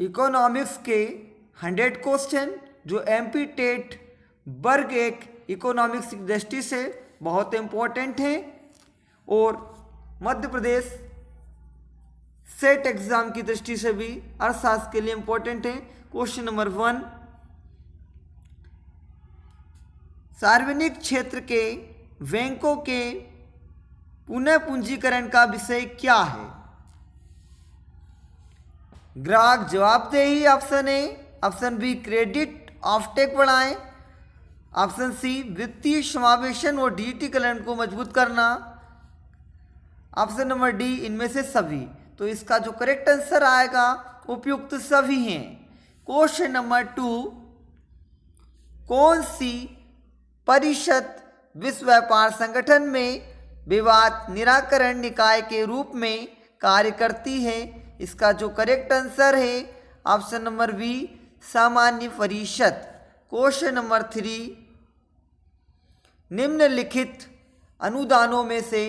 Economics के 100 question जो MP TET वर्ग एक इकोनॉमिक्स की दृष्टि से बहुत इम्पोर्टेंट हैं और मध्य प्रदेश सेट एग्जाम की दृष्टि से भी अर्थशास्त्र के लिए इम्पोर्टेंट है। क्वेश्चन नंबर 1, सार्वजनिक क्षेत्र के बैंकों के पुनः पूंजीकरण का विषय क्या है? ग्राहक जवाबदेही option A, option B credit offtake बढ़ाएं, ऑप्शन सी वित्तीय समावेशन और डिजिटीकरण को मजबूत करना, ऑप्शन नंबर डी इनमें से सभी। तो इसका जो करेक्ट आंसर आएगा उपयुक्त सभी हैं। क्वेश्चन नंबर 2, कौन सी परिषद विश्व व्यापार संगठन में विवाद निराकरण निकाय के रूप में कार्य करती है? इसका जो करेक्ट आंसर है ऑप्शन नंबर बी सामान्य परिषद। क्वेश्चन नंबर 3, निम्नलिखित अनुदानों में से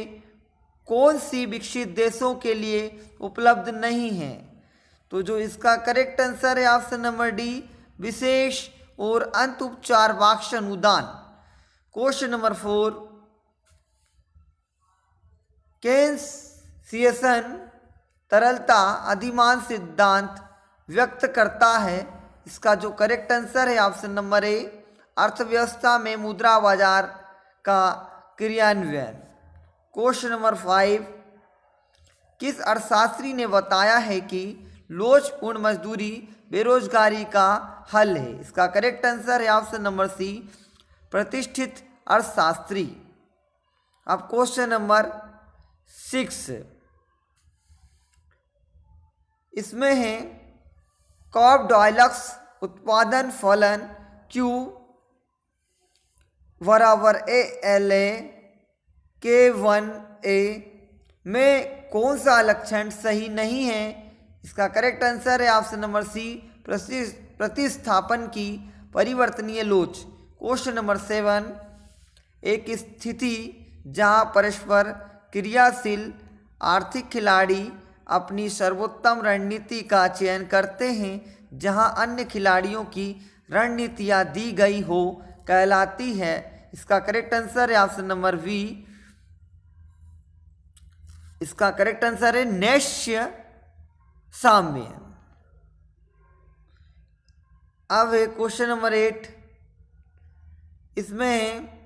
कौन सी विकसित देशों के लिए उपलब्ध नहीं है? तो जो इसका करेक्ट आंसर है ऑप्शन नंबर डी विशेष और अंत उपचार वाक्य अनुदान। क्वेश्चन नंबर 4, केन्सियन तरलता अधिमान सिद्धांत व्यक्त करता है? इसका जो करेक्ट आंसर है ऑप्शन नंबर ए अर्थव्यवस्था में मुद्रा बाजार का क्रियान्वयन। क्वेश्चन नंबर 5, किस अर्थशास्त्री ने बताया है कि लोचपूर्ण मजदूरी बेरोजगारी का हल है? इसका करेक्ट आंसर है ऑप्शन नंबर सी प्रतिष्ठित अर्थशास्त्री। अब क्वेश्चन नंबर 6, इसमें है कॉप डायलक्स उत्पादन फलन Q बराबर ALA K1A में कौन सा लक्षण सही नहीं है? इसका करेक्ट आंसर है ऑप्शन नंबर सी प्रतिस्थापन की परिवर्तनीय लोच। क्वेश्चन नंबर 7, एक स्थिति जहां परस्पर क्रियाशील आर्थिक खिलाड़ी अपनी सर्वोत्तम रणनीति का चयन करते हैं जहां अन्य खिलाड़ियों की रणनीतियां दी गई हो कहलाती है? इसका करेक्ट आंसर है ऑप्शन नंबर बी, इसका करेक्ट आंसर है नैश्य साम्य। अब है क्वेश्चन नंबर 8, इसमें है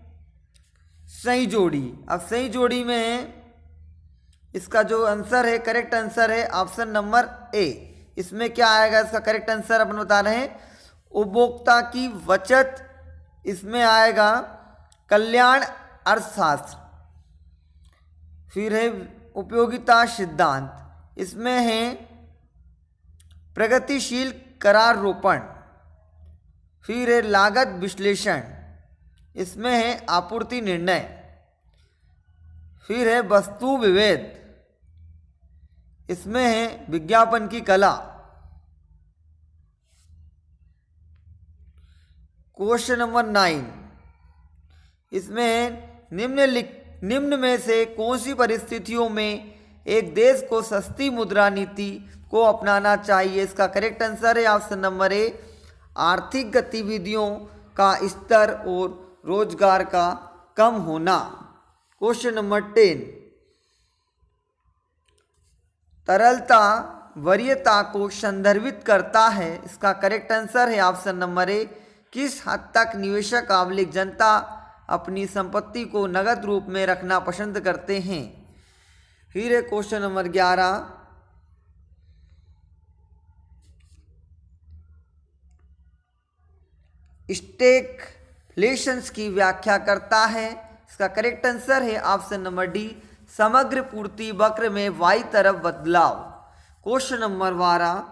सही जोड़ी। अब सही जोड़ी में है इसका जो आंसर है करेक्ट आंसर है ऑप्शन नंबर ए। इसमें क्या आएगा? इसका करेक्ट आंसर अपन बता रहे हैं उपभोक्ता की बचत, इसमें आएगा कल्याण अर्थशास्त्र, फिर है उपयोगिता सिद्धांत, इसमें है प्रगतिशील करार रोपण, फिर है लागत विश्लेषण, इसमें है आपूर्ति निर्णय, फिर है वस्तु विभेद, इसमें है विज्ञापन की कला। क्वेश्चन नंबर 9, इसमें है निम्न में से कौन सी परिस्थितियों में एक देश को सस्ती मुद्रा नीति को अपनाना चाहिए? इसका करेक्ट आंसर है ऑप्शन नंबर ए आर्थिक गतिविधियों का स्तर और रोजगार का कम होना। क्वेश्चन नंबर 10, तरलता वरीयता को संदर्भित करता है? इसका करेक्ट आंसर है ऑप्शन नंबर ए किस हद तक निवेशक आम जनता अपनी संपत्ति को नगद रूप में रखना पसंद करते हैं? फिर है क्वेश्चन नंबर 11, स्टैगफ्लेशंस की व्याख्या करता है? इसका करेक्ट आंसर है ऑप्शन नंबर डी समग्र पूर्ति वक्र में वाई तरफ बदलाव। क्वेश्चन नंबर 12,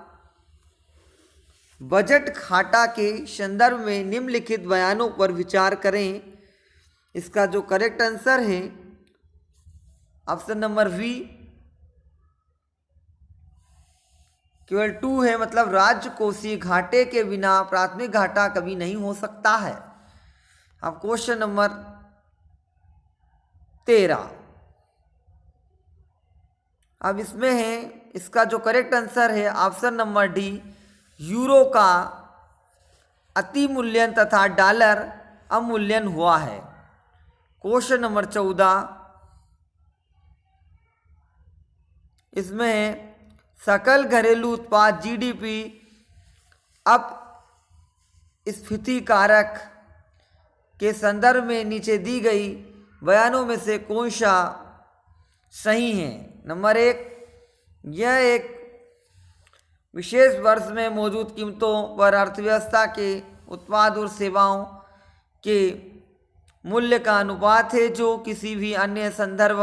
बजट घाटा के संदर्भ में निम्नलिखित बयानों पर विचार करें? इसका जो करेक्ट आंसर है ऑप्शन नंबर बी केवल 2 है, मतलब राज्य कोषीय घाटे के बिना प्राथमिक घाटा कभी नहीं हो सकता है। अब क्वेश्चन नंबर 13, अब इसमें है इसका जो करेक्ट आंसर है ऑप्शन नंबर डी यूरो का अतिमूल्यन तथा डॉलर अवमूल्यन हुआ है। क्वेश्चन नंबर 14, इसमें है सकल घरेलू उत्पाद जीडीपी अब स्फीति कारक के संदर्भ में नीचे दी गई बयानों में से कौन सा सही है। नंबर 1, यह एक विशेष वर्ष में मौजूद कीमतों पर अर्थव्यवस्था के उत्पाद और सेवाओं के मूल्य का अनुपात है जो किसी भी अन्य संदर्भ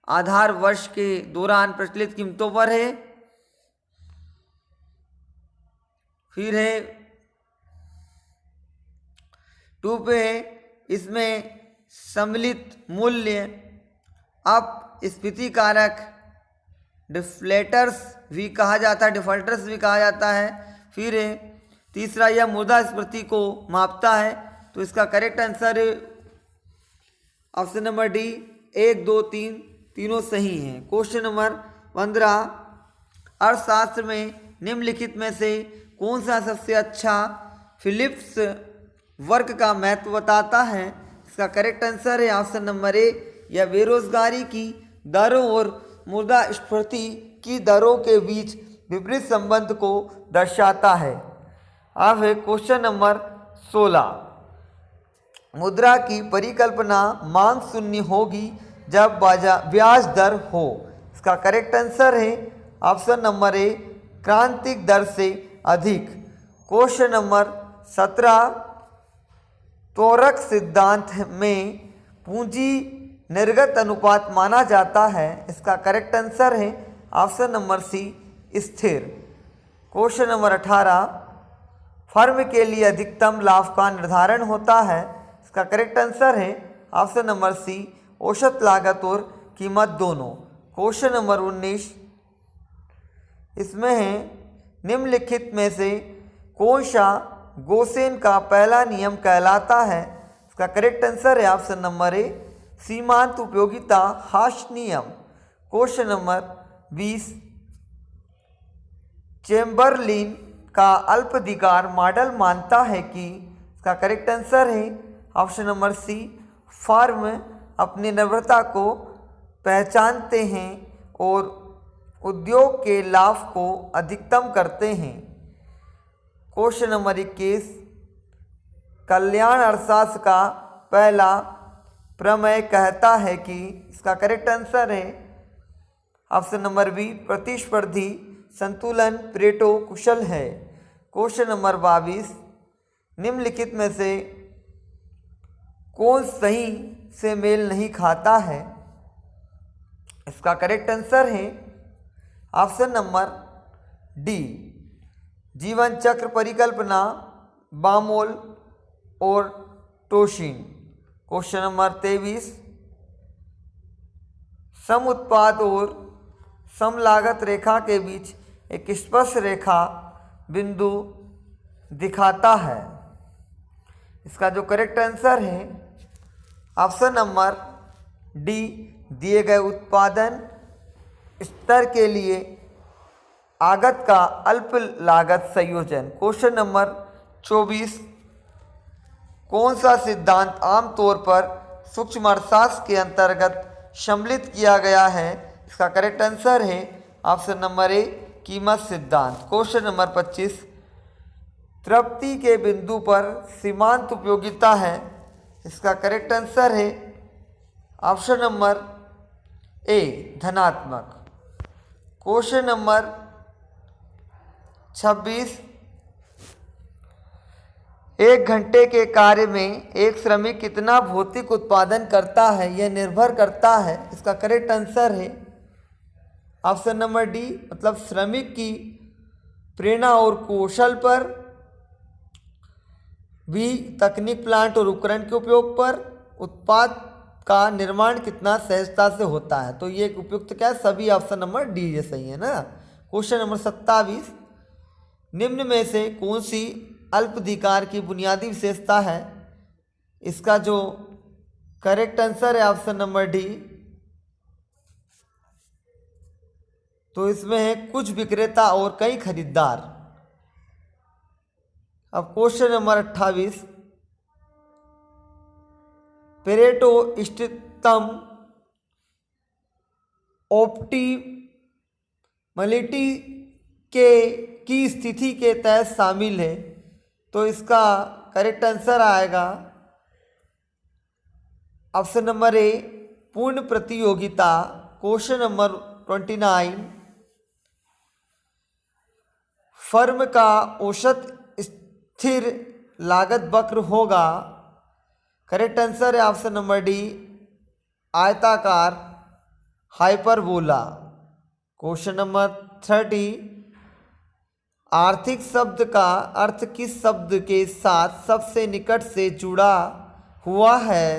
आधार वर्ष के दौरान प्रचलित कीमतों पर है। फिर है 2 पे है, इसमें सम्मिलित मूल्य अब स्फीति कारक डिफलेटर्स भी कहा जाता है, डिफॉल्टर्स भी कहा जाता है। फिर है तीसरा, यह मुद्रास्फीति को मापता है। तो इसका correct answer option number D 1, 2, 3 तीनों सही हैं। क्वेश्चन नंबर 15, अर्थशास्त्र में निम्नलिखित में से कौन सा सबसे अच्छा फिलिप्स वर्क का महत्व बताता है। इसका करेक्ट आंसर है ऑप्शन नंबर ए, यह बेरोजगारी की दरों और मुद्रास्फीति की दरों के बीच विपरीत संबंध को दर्शाता है। अब है क्वेश्चन नंबर 16, मुद्रा की परिकल्पना मांग शून्य होगी जब ब्याज दर हो। इसका करेक्ट आंसर है ऑप्शन नंबर ए, क्रांतिक दर से अधिक। क्वेश्चन नंबर 17, त्वरक सिद्धांत में पूंजी निर्गत अनुपात माना जाता है। इसका करेक्ट आंसर है ऑप्शन नंबर सी, स्थिर। क्वेश्चन नंबर 18, फर्म के लिए अधिकतम लाभ का निर्धारण होता है। इसका करेक्ट आंसर है ऑप्शन नंबर सी, औसत लागत और कीमत दोनों। क्वेश्चन नंबर 19, इसमें है निम्नलिखित में से कौन सा गोसेन का पहला नियम कहलाता है। इसका करेक्ट आंसर है ऑप्शन नंबर ए, सीमांत उपयोगिता ह्रास नियम। क्वेश्चन नंबर 20, चेम्बरलिन का अल्पाधिकार मॉडल मानता है कि। इसका करेक्ट आंसर है ऑप्शन नंबर सी, फर्म अपनी निर्भरता को पहचानते हैं और उद्योग के लाभ को अधिकतम करते हैं। क्वेश्चन नंबर 21, कल्याण अर्थशास्त्र का पहला प्रमेय कहता है कि। इसका करेक्ट आंसर है ऑप्शन नंबर बी, प्रतिस्पर्धी संतुलन पेरेटो कुशल है। क्वेश्चन नंबर 22, निम्नलिखित में से कौन सही से मेल नहीं खाता है। इसका करेक्ट आंसर है ऑप्शन नंबर डी, जीवन चक्र परिकल्पना बामोल और टोशिन। क्वेश्चन नंबर 23, सम उत्पाद और सम लागत रेखा के बीच एक स्पर्श रेखा बिंदु दिखाता है। इसका जो करेक्ट आंसर है ऑप्शन नंबर डी, दिए गए उत्पादन स्तर के लिए आगत का अल्प लागत संयोजन। क्वेश्चन नंबर 24, कौन सा सिद्धांत आमतौर पर सूक्ष्म अर्थशास्त्र के अंतर्गत सम्मिलित किया गया है। इसका करेक्ट आंसर है ऑप्शन नंबर ए, कीमत सिद्धांत। क्वेश्चन नंबर 25, तृप्ति के बिंदु पर सीमांत उपयोगिता है। इसका करेक्ट आंसर है ऑप्शन नंबर ए, धनात्मक। क्वेश्चन नंबर 26, एक घंटे के कार्य में एक श्रमिक कितना भौतिक उत्पादन करता है, यह निर्भर करता है। इसका करेक्ट आंसर है ऑप्शन नंबर डी, मतलब श्रमिक की प्रेरणा और कौशल पर भी, तकनीक, प्लांट और उपकरण के उपयोग पर, उत्पाद का निर्माण कितना सहजता से होता है। तो ये उपयुक्त क्या है, सभी ऑप्शन नंबर डी ये सही है ना। क्वेश्चन नंबर 27, निम्न में से कौन सी अल्पाधिकार की बुनियादी विशेषता है। इसका जो करेक्ट आंसर है ऑप्शन नंबर डी। तो इसमें है कुछ विक्रेता और कई खरीदार। अब क्वेश्चन नंबर 28, पेरेटो इष्टतम ऑप्टिमलिटी के की स्थिति के तहत शामिल है। तो इसका करेक्ट आंसर आएगा ऑप्शन नंबर ए, पूर्ण प्रतियोगिता। क्वेश्चन नंबर 29, फर्म का औसत स्थिर लागत वक्र होगा। करेक्ट आंसर है ऑप्शन नंबर डी, आयताकार हाइपरबोला। क्वेश्चन नंबर 30, आर्थिक शब्द का अर्थ किस शब्द के साथ सबसे निकट से जुड़ा हुआ है।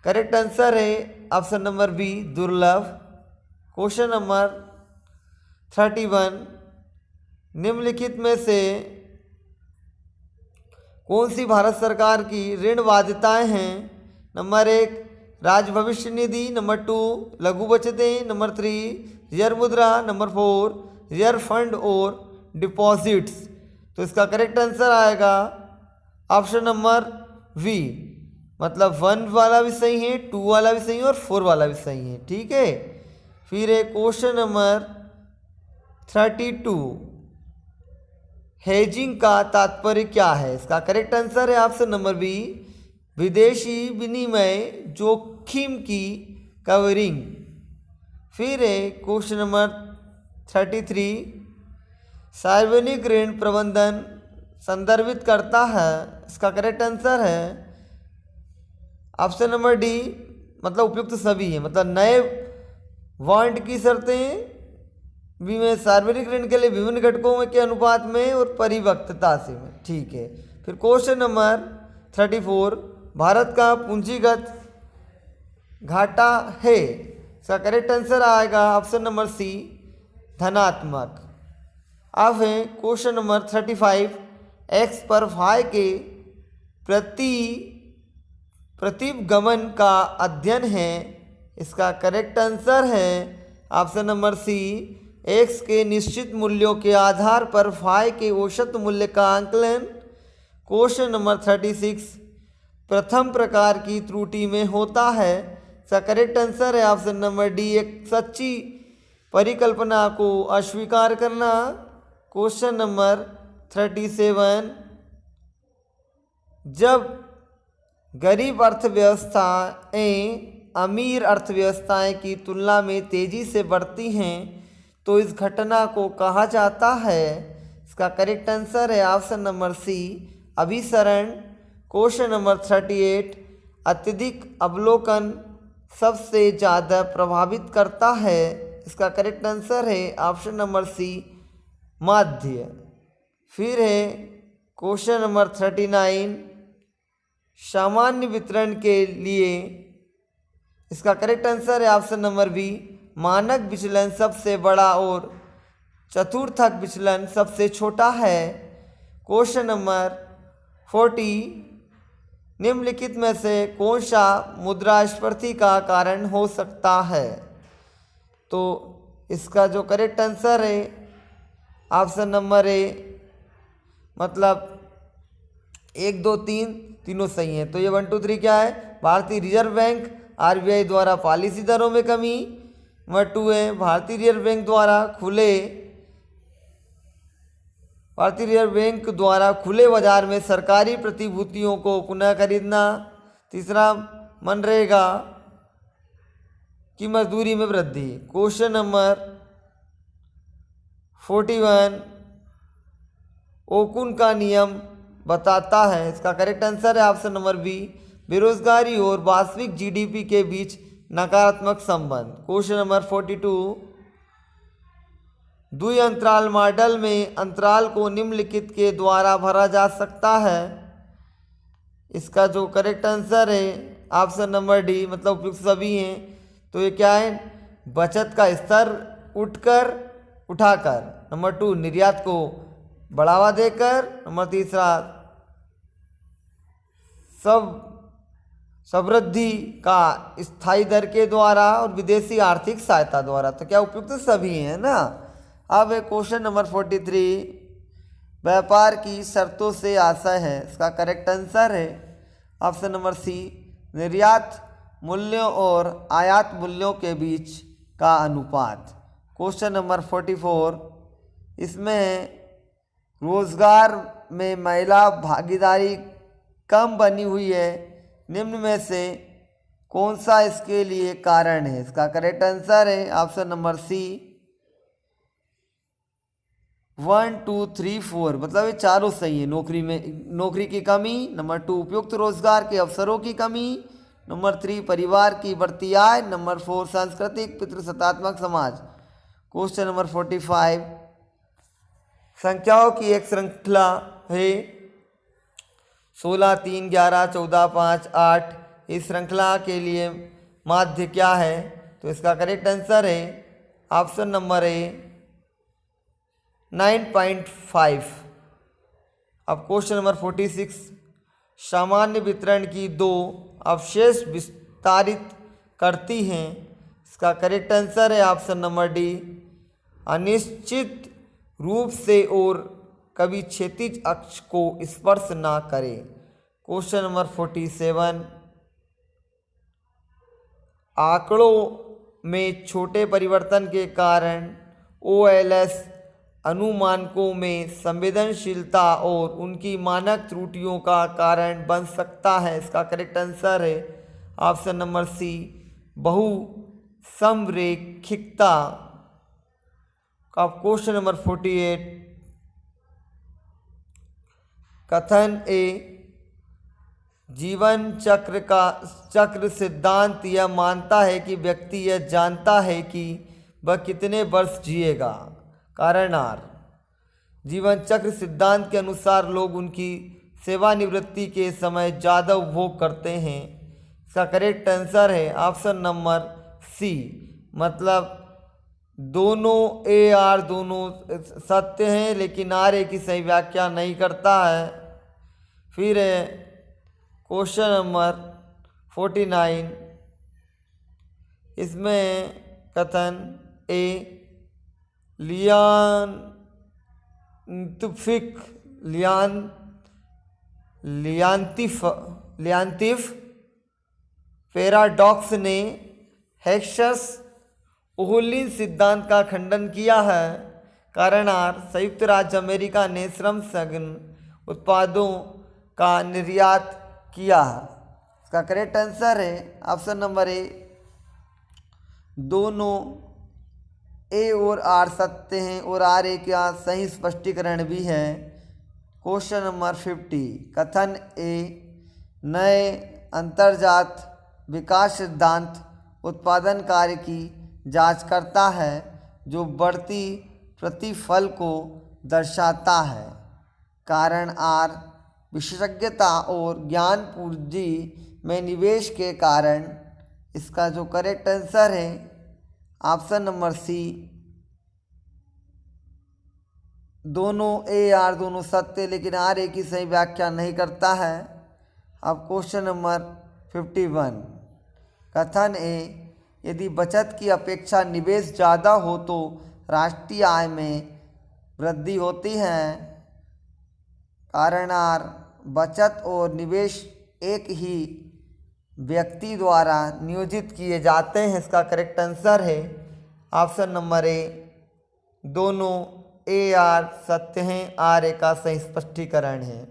करेक्ट आंसर है ऑप्शन नंबर बी, दुर्लभ। क्वेश्चन नंबर 31, निम्नलिखित में से कौन सी भारत सरकार की ऋण बाध्यताएं हैं। नंबर 1, राज्य भविष्य निधि। नंबर 2, लघु बचतें। नंबर 3, रिजर्व मुद्रा। नंबर 4, रिजर्व फंड और डिपॉजिट्स। तो इसका करेक्ट आंसर आएगा ऑप्शन नंबर वी, मतलब 1 वाला भी सही है, 2 वाला भी सही है और 4 वाला भी सही है। ठीक है, फिर है क्वेश्चन नंबर 32, हेजिंग का तात्पर्य क्या है। इसका करेक्ट आंसर है ऑप्शन नंबर बी, विदेशी विनिमय जोखिम की कवरिंग। फिर है क्वेश्चन नंबर 33, सार्वजनिक ऋण प्रबंधन संदर्भित करता है। इसका करेक्ट आंसर है ऑप्शन नंबर डी, मतलब उपयुक्त सभी है, मतलब नए वारंट की शर्तें भी में सार्वजनिक ऋण के लिए विभिन्न घटकों में के अनुपात में और परिपक्वता से में। ठीक है, फिर क्वेश्चन नंबर 34, भारत का पूंजीगत घाटा है। इसका करेक्ट आंसर आएगा ऑप्शन नंबर सी, धनात्मक। अब है क्वेश्चन नंबर 35, एक्स पर वाई के प्रतिगमन का अध्ययन है। इसका करेक्ट आंसर है ऑप्शन नंबर सी, एक्स के निश्चित मूल्यों के आधार पर वाई के औसत मूल्य का आंकलन। क्वेश्चन नंबर 36, प्रथम प्रकार की त्रुटि में होता है। इसका करेक्ट आंसर है ऑप्शन नंबर डी, एक सच्ची परिकल्पना को अस्वीकार करना। क्वेश्चन नंबर 37, जब गरीब अर्थव्यवस्थाएं अमीर अर्थव्यवस्थाएं की तुलना में तेजी से बढ़ती हैं तो इस घटना को कहा जाता है। इसका करेक्ट आंसर है ऑप्शन नंबर सी, अभिसरण। क्वेश्चन नंबर 38, अत्यधिक अवलोकन सबसे ज़्यादा प्रभावित करता है। इसका करेक्ट आंसर है ऑप्शन नंबर सी, माध्य। फिर है क्वेश्चन नंबर 39, सामान्य वितरण के लिए। इसका करेक्ट आंसर है ऑप्शन नंबर बी, मानक विचलन सबसे बड़ा और चतुर्थक विचलन सबसे छोटा है। क्वेश्चन नंबर 40, निम्नलिखित में से कौन सा मुद्रास्फीति का कारण हो सकता है। तो इसका जो करेक्ट आंसर है ऑप्शन नंबर ए, मतलब 1, 2, 3 तीनों सही हैं। तो ये 1, 2, 3 क्या है, भारतीय रिजर्व बैंक आरबीआई द्वारा पॉलिसी दरों में कमी। नंबर 2 है भारतीय रिजर्व बैंक द्वारा खुले बाजार में सरकारी प्रतिभूतियों को पुनः खरीदना। तीसरा, मनरेगा की मजदूरी में वृद्धि। क्वेश्चन नंबर 41, ओकुन का नियम बताता है। इसका करेक्ट आंसर है ऑप्शन नंबर बी, बेरोजगारी और वास्तविक जीडीपी के बीच नकारात्मक संबंध। क्वेश्चन नंबर 42, द्वि अंतराल मॉडल में अंतराल को निम्नलिखित के द्वारा भरा जा सकता है। इसका जो करेक्ट आंसर है ऑप्शन नंबर डी, मतलब उपयुक्त सभी हैं। तो ये क्या है, बचत का स्तर उठाकर। नंबर 2, निर्यात को बढ़ावा देकर। नंबर 3, समृद्धि का स्थायी दर के द्वारा और विदेशी आर्थिक सहायता द्वारा। तो क्या उपयुक्त सभी हैं ना। अब है क्वेश्चन नंबर 43, व्यापार की शर्तों से आशय है। इसका करेक्ट आंसर है ऑप्शन नंबर सी, निर्यात मूल्यों और आयात मूल्यों के बीच का अनुपात। क्वेश्चन नंबर 44, इसमें रोजगार में महिला भागीदारी कम बनी हुई है, निम्न में से कौन सा इसके लिए कारण है। इसका करेक्ट आंसर है ऑप्शन नंबर सी 1 2 3 4, मतलब ये चारों सही है। नौकरी की कमी, नंबर 2 उपयुक्त रोजगार के अवसरों की कमी, नंबर 3 परिवार की बढ़ती आय, नंबर 4 सांस्कृतिक पितृसत्तात्मक समाज। क्वेश्चन नंबर 45, संख्याओं की एक श्रृंखला है 16 3 11 14 5 8। इस श्रृंखला के लिए माध्य क्या है। तो इसका करेक्ट आंसर है ऑप्शन नंबर ए 9.5। अब क्वेश्चन नंबर 46, सामान्य वितरण की दो अवशेष विस्तारित करती हैं। इसका करेक्ट आंसर है ऑप्शन नंबर डी, अनिश्चित रूप से और कभी क्षैतिज अक्ष को स्पर्श ना करे। क्वेश्चन नंबर 47, आंकड़ों में छोटे परिवर्तन के कारण OLS अनुमानकों में संवेदनशीलता और उनकी मानक त्रुटियों का कारण बन सकता है। इसका करेक्ट आंसर है ऑप्शन नंबर सी, बहुसंरेखिकता। अब क्वेश्चन नंबर 48, कथन ए जीवन चक्र सिद्धांत यह मानता है कि व्यक्ति यह जानता है कि वह कितने वर्ष जिएगा। कारण आर, जीवन चक्र सिद्धांत के अनुसार लोग उनकी सेवानिवृत्ति के समय ज़्यादा उपभोग करते हैं। इसका करेक्ट आंसर है ऑप्शन नंबर सी, मतलब दोनों ए आर दोनों सत्य हैं, लेकिन आर ए की सही व्याख्या नहीं करता है। फिर क्वेश्चन नंबर 49, इसमें कथन ए लियांतिफ पैराडॉक्स ने हेक्सस-ओहलिन सिद्धांत का खंडन किया है। कारण आर, संयुक्त राज्य अमेरिका ने श्रमशगन उत्पादों का निर्यात किया है। इसका करेक्ट आंसर है ऑप्शन नंबर ए, दोनों ए और आर सत्य हैं और आर ए का सही स्पष्टीकरण भी है। क्वेश्चन नंबर 50, कथन ए नए अंतर्जात विकास सिद्धांत उत्पादन कार्य की जांच करता है जो बढ़ती प्रतिफल को दर्शाता है। कारण आर, विशेषज्ञता और ज्ञान पूंजी में निवेश के कारण। इसका जो करेक्ट आंसर है ऑप्शन नंबर सी, दोनों ए आर दोनों सत्य, लेकिन आर ए की सही व्याख्या नहीं करता है। अब क्वेश्चन नंबर 51, कथन ए यदि बचत की अपेक्षा निवेश ज़्यादा हो तो राष्ट्रीय आय में वृद्धि होती है। कारण आर, बचत और निवेश एक ही व्यक्ति द्वारा नियोजित किए जाते हैं। इसका करेक्ट आंसर है ऑप्शन नंबर ए, दोनों ए आर सत्य हैं, आर ए का सही स्पष्टीकरण है।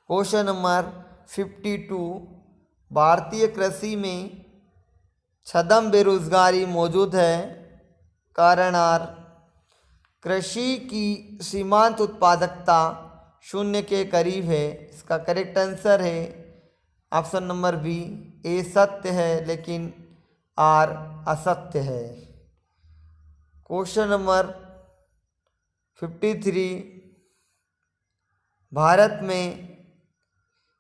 क्वेश्चन नंबर 52, भारतीय कृषि में छद्म बेरोजगारी मौजूद है। कारण आर, कृषि की सीमांत उत्पादकता शून्य के करीब है। इसका करेक्ट आंसर है ऑप्शन नंबर बी, ए सत्य है लेकिन आर असत्य है। क्वेश्चन नंबर 53, भारत में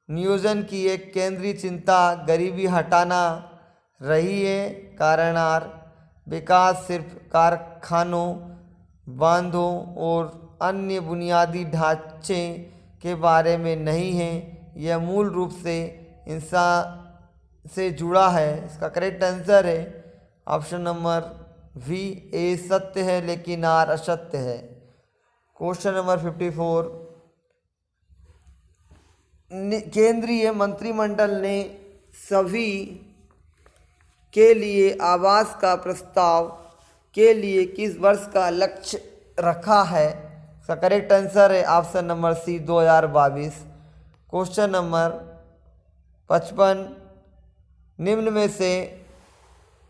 नियोजन की एक केंद्रीय चिंता गरीबी हटाना रही है। कारण आर, विकास सिर्फ कारखानों, बांधों और अन्य बुनियादी ढांचे के बारे में नहीं है, यह मूल रूप से इंसान से जुड़ा है। इसका करेक्ट आंसर है ऑप्शन नंबर वी, ए सत्य है लेकिन आर असत्य है। क्वेश्चन नंबर 54, केंद्रीय मंत्रिमंडल ने सभी के लिए आवास का प्रस्ताव के लिए किस वर्ष का लक्ष्य रखा है? इसका करेक्ट आंसर है option number C 2022। Question number 55, निम्न में से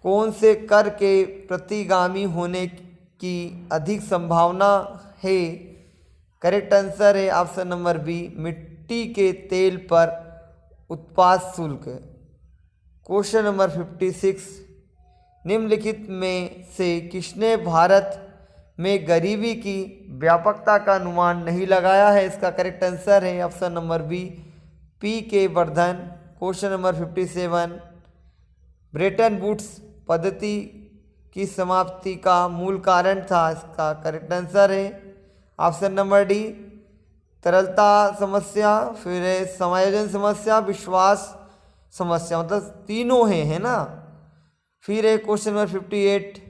कौन से कर के प्रतिगामी होने की अधिक संभावना है? करेक्ट आंसर है ऑप्शन नंबर बी मिट्टी के तेल पर उत्पाद शुल्क। क्वेश्चन नंबर 56, निम्नलिखित में से किसने भारत में गरीबी की व्यापकता का अनुमान नहीं लगाया है? इसका करेक्ट आंसर है option number B P K Vardhan. Question number 57, Bretton Woods पद्धति की समाप्ति का मूल कारण था? इसका करेक्ट आंसर है ऑप्शन नंबर डी तरलता समस्या, फिर है समायोजन समस्या, विश्वास समस्या, मतलब तीनों हैं, है ना। फिर है क्वेश्चन नंबर 58,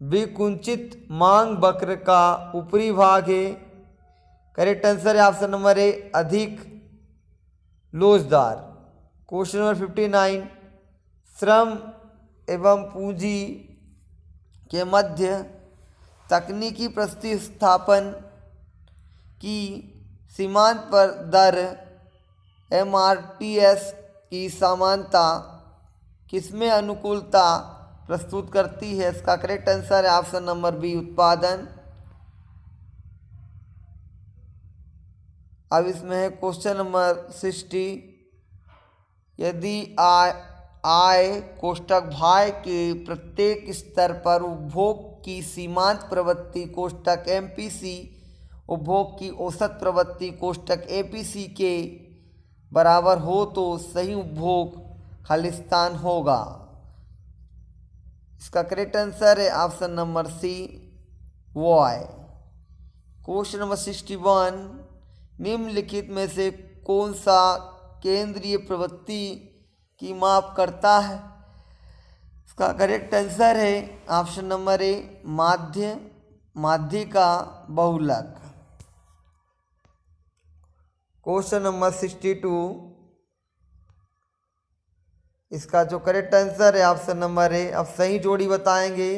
विकुंचित मांग वक्र का ऊपरी भाग है? करेक्ट आंसर है ऑप्शन नंबर ए अधिक लोचदार। क्वेश्चन नंबर 59, श्रम एवं पूंजी के मध्य तकनीकी प्रतिस्थापन की सीमांत पर दर MRTS की समानता किसमें अनुकूलता प्रस्तुत करती है? इसका करेक्ट आंसर है ऑप्शन नंबर बी उत्पादन। अब इसमें है क्वेश्चन नंबर 60, यदि आय कोष्ठक भाय के प्रत्येक स्तर पर उपभोग की सीमांत प्रवृत्ति कोष्ठक MPC उपभोग की औसत प्रवृत्ति कोष्ठक APC के बराबर हो तो सही उपभोग खालिस्तान होगा। इसका करेक्ट आंसर है option number C Y. Question number 61, निम्नलिखित में से कौन सा केंद्रीय प्रवृत्ति की माप करता है? इसका करेक्ट आंसर है ऑप्शन नंबर ए माध्य का बहुलक। क्वेश्चन नंबर 62, इसका जो करेक्ट आंसर है ऑप्शन नंबर ए, अब सही जोड़ी बताएंगे,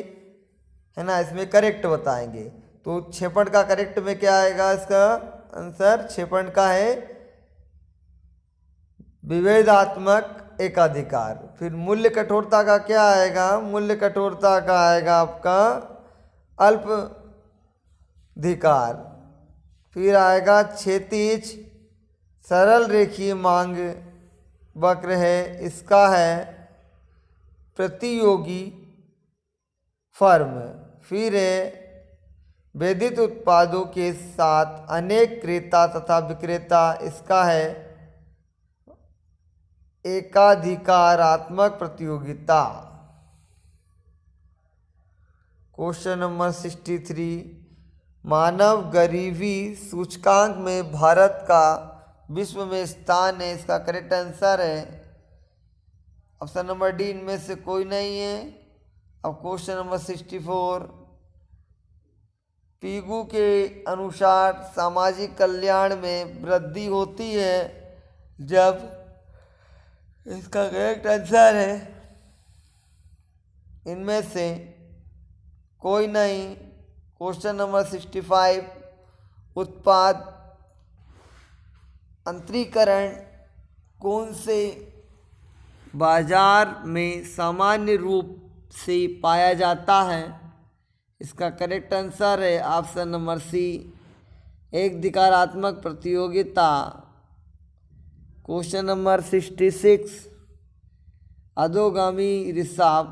है ना, इसमें करेक्ट बताएंगे। तो क्षेपण का करेक्ट में क्या आएगा? इसका आंसर क्षेपण का है विभेदात्मक एकाधिकार। फिर मूल्य कठोरता का क्या आएगा? मूल्य कठोरता का आएगा आपका अल्प अधिकार। फिर आएगा क्षैतिज सरल रेखीय मांग वक्र है, इसका है प्रतियोगी फर्म। फिर है वेदित उत्पादों के साथ अनेक क्रेता तथा विक्रेता, इसका है एकाधिकारात्मक प्रतियोगिता। क्वेश्चन नंबर 63, मानव गरीबी सूचकांक में भारत का विश्व में स्थान है? इसका करेक्ट आंसर है ऑप्शन नंबर डी इनमें से कोई नहीं है। अब क्वेश्चन नंबर 64, पीगू के अनुसार सामाजिक कल्याण में वृद्धि होती है जब, इसका करेक्ट आंसर है इनमें से कोई नहीं। क्वेश्चन नंबर 65, उत्पाद अंतरीकरण कौन से बाजार में सामान्य रूप से पाया जाता है? इसका करेक्ट आंसर है ऑप्शन नंबर सी एकाधिकारात्मक प्रतियोगिता। क्वेश्चन नंबर 66, अधोगामी रिसाव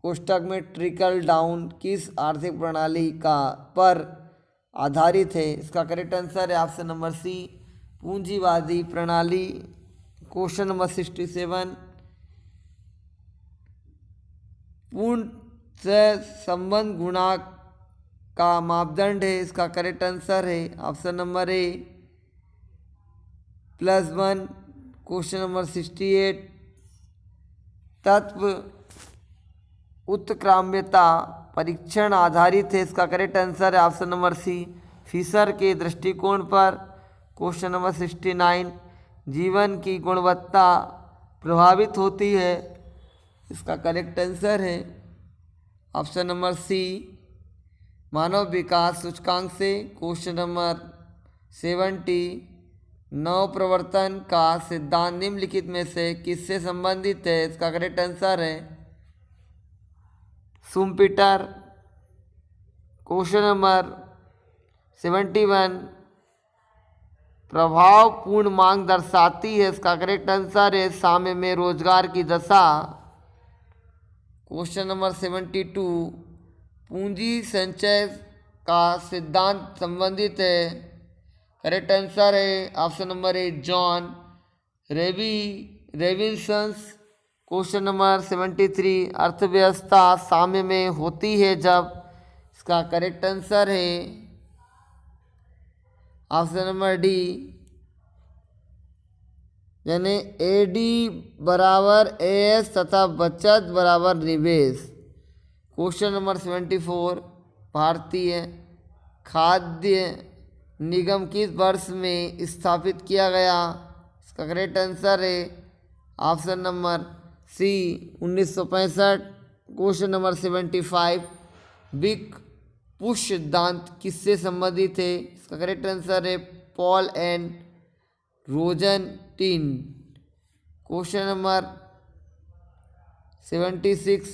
कोष्ठक में ट्रिकल डाउन किस आर्थिक प्रणाली का पर आधारित है? इसका करेक्ट आंसर है ऑप्शन नंबर सी पूंजीवादी प्रणाली। क्वेश्चन नंबर 67, पूर्ण से संबंध गुणांक का मापदंड है? इसका करेक्ट आंसर है ऑप्शन नंबर ए +1। क्वेश्चन नंबर 68, तत्व उत्क्राम्यता परीक्षण आधारित है, इसका करेक्ट आंसर है ऑप्शन नंबर सी फिशर के दृष्टिकोण पर। क्वेश्चन नंबर 69, जीवन की गुणवत्ता प्रभावित होती है, इसका करेक्ट आंसर है ऑप्शन नंबर सी मानव विकास सूचकांक से। क्वेश्चन नंबर 70, नव प्रवर्तन का सिद्धांत निम्नलिखित में से किससे संबंधित है, इसका करेक्ट आंसर है शुम्पीटर। क्वेश्चन नंबर 71, प्रभावपूर्ण मांग दर्शाती है, इसका करेक्ट आंसर है साम्य में रोजगार की दशा। क्वेश्चन नंबर 72, पूंजी संचय का सिद्धांत संबंधित है, करेक्ट आंसर है option number A John Robinson's. Question number 73, अर्थव्यवस्था साम्य में होती है जब, इसका करेक्ट आंसर है ऑप्शन नंबर डी यानी एडी बराबर एएस तथा बचत बराबर निवेश। क्वेश्चन नंबर 74, भारतीय खाद्य निगम किस वर्ष में स्थापित किया गया, इसका करेक्ट आंसर है option number C 1965। Question number 75, big push सिद्धांत किससे संबंधित है, इसका करेक्ट आंसर है Paul and Rosenstein. Question number 76,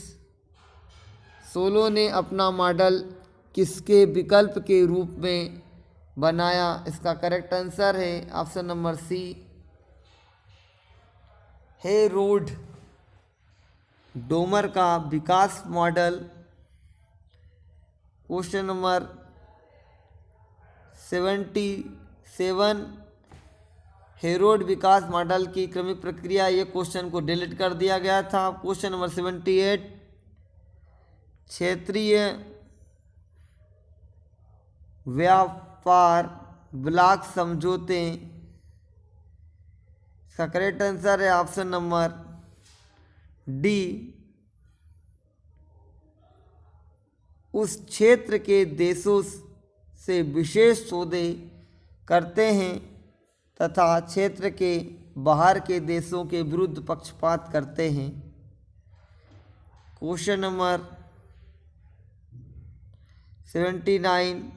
Solow ने अपना मॉडल किसके विकल्प के रूप में बनाया, इसका करेक्ट आंसर है option number C Harrod Domar का विकास मॉडल। क्वेश्चन नंबर 77, हेरोल्ड विकास मॉडल की क्रमिक प्रक्रिया, ये क्वेश्चन को डिलीट कर दिया गया था। क्वेश्चन नंबर 78, क्षेत्रीय व्यापार ब्लॉक समझौते, इसका करेक्ट आंसर है ऑप्शन नंबर डी उस क्षेत्र के देशों से विशेष सौदे करते हैं तथा क्षेत्र के बाहर के देशों के विरुद्ध पक्षपात करते हैं। क्वेश्चन नंबर 79,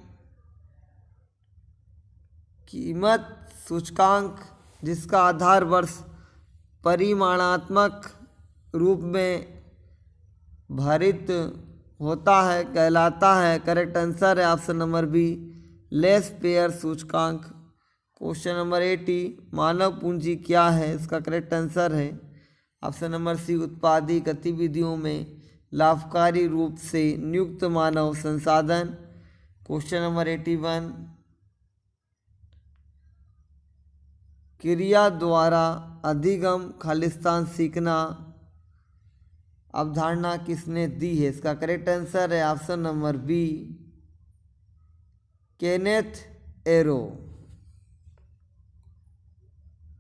कीमत सूचकांक जिसका आधार वर्ष परिमाणात्मक रूप में भारित होता है कहलाता है, करेक्ट आंसर है option number be less pair सूचकांक। क्वेश्चन नंबर 80, मानव पूंजी क्या है, इसका करेक्ट आंसर है ऑप्शन नंबर सी उत्पादी गतिविधियों में लाभकारी रूप से नियुक्त मानव संसाधन। क्वेश्चन नंबर 81, क्रिया द्वारा अधिगम खालिस्तान सीखना अवधारणा किसने दी है, इसका करेक्ट आंसर है option number B Kenneth Arrow.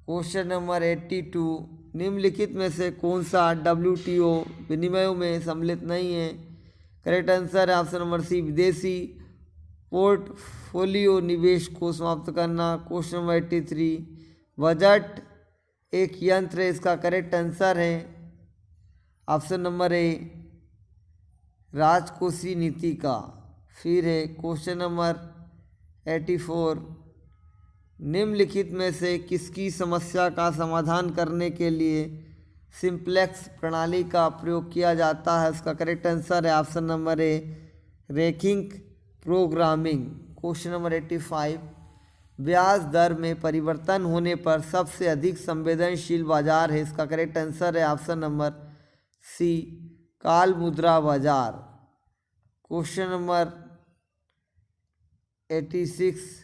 Question number 82, निम्नलिखित में से कौन सा WTO विनिमयों में सम्मिलित नहीं है, करेक्ट आंसर है ऑप्शन नंबर सी विदेशी पोर्टफोलियो निवेश को समाप्त करना। क्वेश्चन नंबर 83, बजट एक यंत्र है, इसका करेक्ट आंसर है ऑप्शन नंबर ए राजकोषीय नीति का। फिर है क्वेश्चन नंबर 84, निम्नलिखित में से किसकी समस्या का समाधान करने के लिए सिंप्लेक्स प्रणाली का प्रयोग किया जाता है, इसका करेक्ट आंसर है ऑप्शन नंबर ए रैखिक प्रोग्रामिंग। क्वेश्चन नंबर 85, ब्याज दर में परिवर्तन होने पर सबसे अधिक संवेदनशील बाजार है, इसका करेक्ट आंसर है ऑप्शन नंबर सी काल मुद्रा बाजार। क्वेश्चन नंबर 86,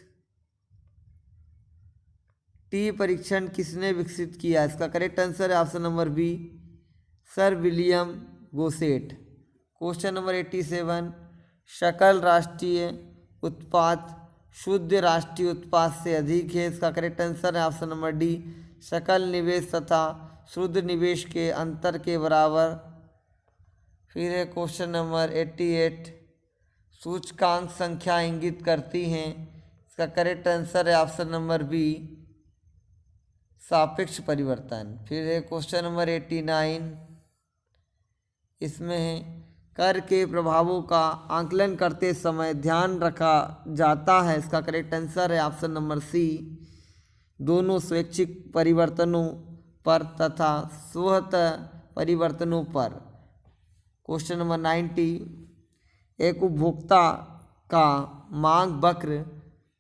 टी परीक्षण किसने विकसित किया, इसका करेक्ट आंसर है option number B sir William Gosset. Question number 87, सकल राष्ट्रीय उत्पाद शुद्ध राष्ट्रीय उत्पाद से अधिक है, इसका करेक्ट आंसर है ऑप्शन नंबर डी सकल निवेश तथा शुद्ध निवेश के अंतर के बराबर फिर है क्वेश्चन नंबर 88, सूचकांक संख्या इंगित करती हैं। इसका करेक्ट आंसर है ऑप्शन नंबर बी, सापेक्ष परिवर्तन। फिर है क्वेश्चन नंबर 89, इसमें है कर के प्रभावों का आकलन करते समय ध्यान रखा जाता है। इसका करेक्ट आंसर है ऑप्शन नंबर सी, दोनों स्वैच्छिक परिवर्तनों पर तथा स्वतः परिवर्तनों पर। क्वेश्चन नंबर 90, एक उपभोक्ता का मांग वक्र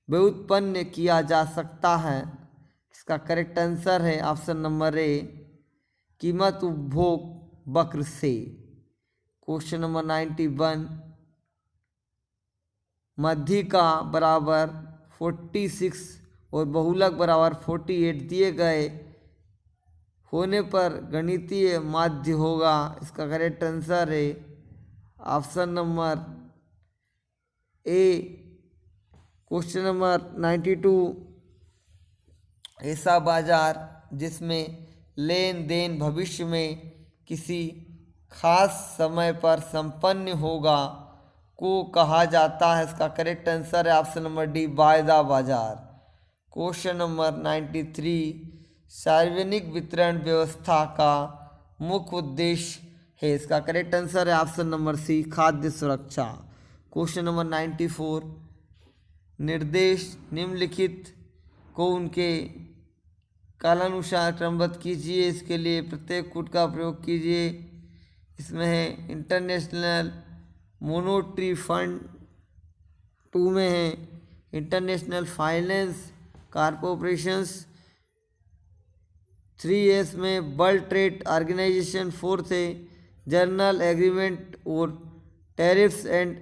व्युत्पन्न किया जा सकता है। इसका करेक्ट आंसर है ऑप्शन नंबर ए, कीमत उपभोग वक्र से। क्वेश्चन नंबर 91, मध्यिका बराबर 46 और बहुलक बराबर 48 दिए गए होने पर गणितीय माध्य होगा। इसका करेक्ट आंसर है ऑप्शन नंबर ए। क्वेश्चन नंबर 92, ऐसा बाजार जिसमें लेन देन भविष्य में किसी खास समय पर संपन्न होगा को कहा जाता है। इसका करेक्ट आंसर है ऑप्शन नंबर डी, वायदा बाजार। क्वेश्चन नंबर 93, सार्वजनिक वितरण व्यवस्था का मुख्य उद्देश्य है। इसका करेक्ट आंसर है ऑप्शन नंबर सी, खाद्य सुरक्षा। क्वेश्चन नंबर 94, निर्देश निम्नलिखित को उनके कालानुसार क्रमबद्ध कीजिए। इसके लिए प्रत्येक कूट का प्रयोग कीजिए। इसमें है इंटरनेशनल मॉनेटरी फंड, 2 में है इंटरनेशनल फाइनेंस कॉर्पोरेशंस, 3S में वर्ल्ड ट्रेड ऑर्गेनाइजेशन, 4th है जनरल एग्रीमेंट और टैरिफ्स एंड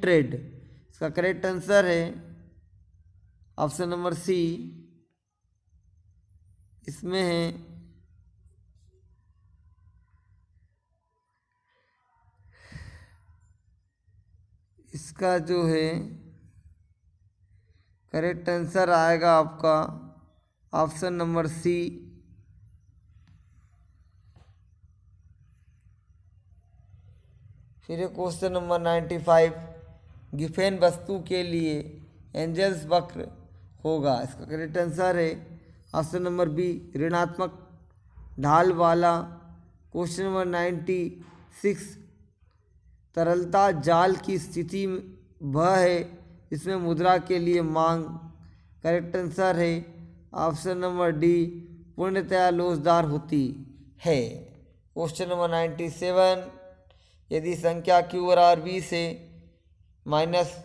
ट्रेड। इसका करेक्ट आंसर है ऑप्शन नंबर सी, इसमें है इसका जो है करेक्ट आंसर आएगा आपका ऑप्शन नंबर सी। फिर क्वेश्चन नंबर 95, गिफेन वस्तु के लिए एंजल्स वक्र होगा। इसका करेक्ट आंसर है ऑप्शन नंबर बी, ऋणात्मक ढाल वाला। क्वेश्चन नंबर 96, तरलता जाल की स्थिति वह है इसमें मुद्रा के लिए मांग। करेक्ट आंसर है ऑप्शन नंबर डी, पूर्णतया लोचदार होती है। क्वेश्चन नंबर 97, यदि संख्या क्यू बराबर 20 से माइनस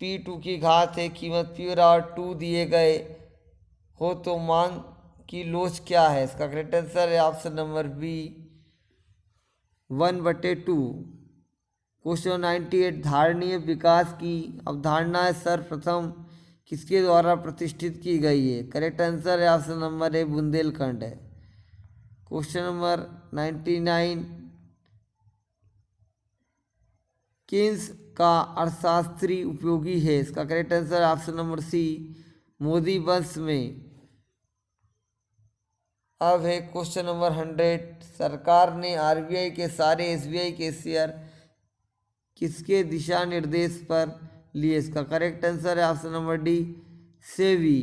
P2 की घात है, कीमत P बराबर 2 दिए गए हो तो मांग की लोच क्या है। इसका करेक्ट आंसर है ऑप्शन नंबर बी, 1/2। क्वेश्चन 98, धारणीय विकास की अवधारणा सर्वप्रथम किसके द्वारा प्रतिष्ठित की गई है। करेक्ट आंसर है ऑप्शन नंबर ए, बुंदेलखंड है। क्वेश्चन नंबर 99, केन्स का अर्थशास्त्री उपयोगी है। इसका करेक्ट आंसर है ऑप्शन नंबर सी, मोदी वंश में। अब है क्वेश्चन नंबर 100, सरकार ने RBI के सारे SBI के शेयर किसके दिशा निर्देश पर लिए। इसका करेक्ट आंसर है ऑप्शन नंबर डी, सेबी।